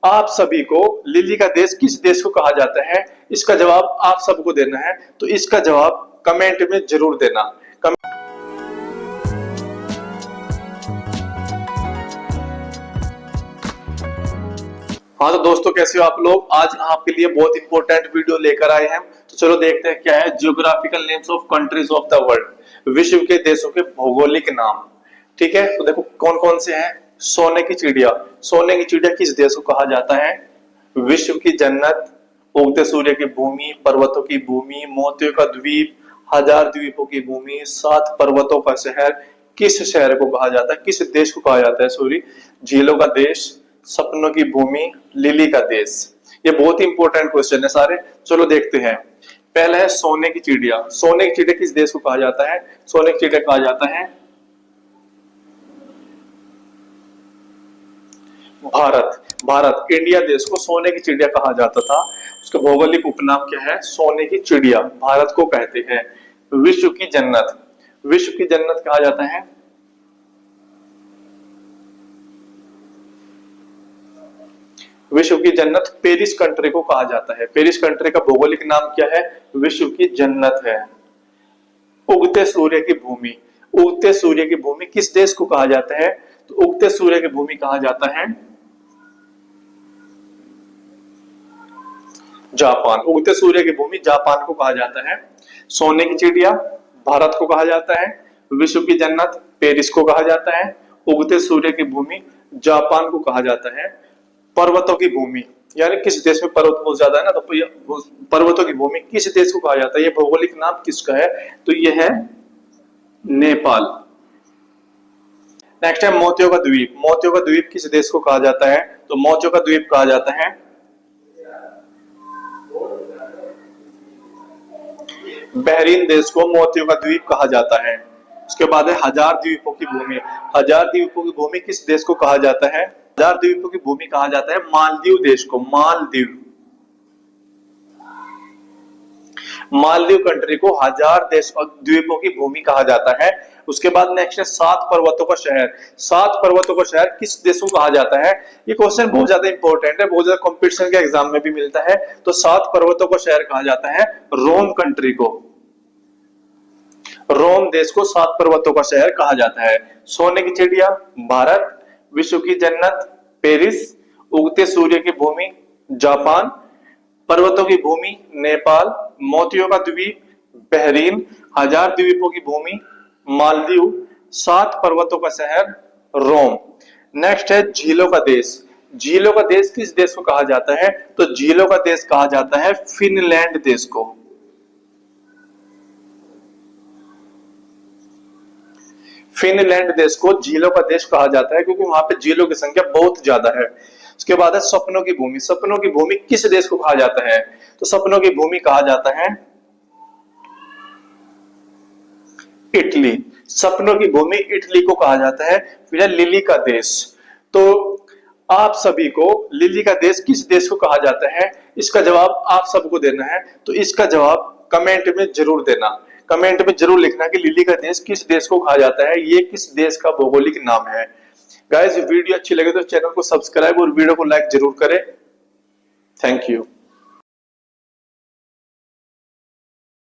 आप सभी को लिली का देश किस देश को कहा जाता है, इसका जवाब आप सबको देना है। तो इसका जवाब कमेंट में जरूर देना। हाँ तो दोस्तों, कैसे हो आप लोग। आज आपके लिए बहुत इंपॉर्टेंट वीडियो लेकर आए हैं। तो चलो देखते हैं क्या है। Geographical names of countries of the world, विश्व के देशों के भौगोलिक नाम। ठीक है, तो देखो कौन कौन से हैं। सोने की चिड़िया, सोने की चिड़िया किस देश को कहा जाता है। विश्व की जन्नत, उगते सूर्य की भूमि, पर्वतों की भूमि, मोतियों का द्वीप, हजार द्वीपों की भूमि, 7 पर्वतों का शहर, किस शहर को कहा जाता है, किस देश को कहा जाता है, सॉरी। झीलों का देश, सपनों की भूमि, लिली का देश। ये बहुत ही इंपॉर्टेंट क्वेश्चन है सारे। चलो देखते हैं। पहला है सोने की चिड़िया। सोने की चिड़िया किस देश को कहा जाता है। सोने की चिड़िया कहा जाता है भारत। भारत, इंडिया देश को सोने की चिड़िया कहा जाता था। उसका भौगोलिक उपनाम क्या है, सोने की चिड़िया, भारत को कहते हैं। विश्व की जन्नत, विश्व की जन्नत कहा जाता है विश्व की जन्नत पेरिस कंट्री को कहा जाता है। पेरिस कंट्री का भौगोलिक नाम क्या है, विश्व की जन्नत है। उगते सूर्य की भूमि, उगते सूर्य की भूमि किस देश को कहा जाता है। तो उगते सूर्य की भूमि कहा जाता है जापान। उगते सूर्य की भूमि जापान को कहा जाता है। सोने की चिड़िया भारत को कहा जाता है। विश्व की जन्नत पेरिस को कहा जाता है। उगते सूर्य की भूमि जापान को कहा जाता है। पर्वतों की भूमि, यानी किस देश में पर्वत बहुत ज्यादा है ना, तो पर्वतों की भूमि किस देश को कहा जाता है, ये भौगोलिक नाम किसका है, तो यह है नेपाल। नेक्स्ट है मोतियों का द्वीप। मोतियों का द्वीप किस देश को कहा जाता है, तो मोतियों का द्वीप कहा जाता है बहरीन देश को मोतियों का द्वीप कहा जाता है। उसके बाद है हजार द्वीपों की भूमि। हजार द्वीपों की भूमि किस देश को कहा जाता है, हजार द्वीपों की भूमि कहा जाता है मालदीव देश को। मालदीव, मालदीव कंट्री को हजार देश और द्वीपों की भूमि कहा जाता है। उसके बाद नेक्स्ट है 7 पर्वतों का शहर। 7 पर्वतों का शहर किस देश को कहा जाता है। ये क्वेश्चन बहुत ज्यादा इंपॉर्टेंट है, बहुत ज्यादा कंपटीशन के एग्जाम में भी मिलता है। तो 7 पर्वतों का शहर कहा जाता है रोम कंट्री को। रोम देश को 7 पर्वतों का शहर कहा जाता है। सोने की चिड़िया भारत, विश्व की जन्नत पेरिस, उगते सूर्य की भूमि जापान, पर्वतों की भूमि नेपाल, मोतियों का द्वीप बहरीन, हजार द्वीपों की भूमि मालदीव, 7 पर्वतों का शहर रोम। नेक्स्ट है झीलों का देश। झीलों का देश किस देश को कहा जाता है, तो झीलों का देश कहा जाता है फिनलैंड देश को। फिनलैंड देश को झीलों का देश कहा जाता है, क्योंकि वहां पे झीलों की संख्या बहुत ज्यादा है। उसके बाद है सपनों की भूमि। सपनों की भूमि किस देश को कहा जाता है, तो सपनों की भूमि कहा जाता है इटली। सपनों की भूमि इटली को कहा जाता है। फिर है लिली का देश। तो आप सभी को लिली का देश किस देश को कहा जाता है, इसका जवाब आप सबको देना है। तो इसका जवाब कमेंट में जरूर देना। कमेंट में जरूर लिखना कि लिली का देश किस देश को कहा जाता है, ये किस देश का भौगोलिक नाम है। गाइस, वीडियो अच्छी लगे तो चैनल को सब्सक्राइब और वीडियो को लाइक जरूर करें। Thank you.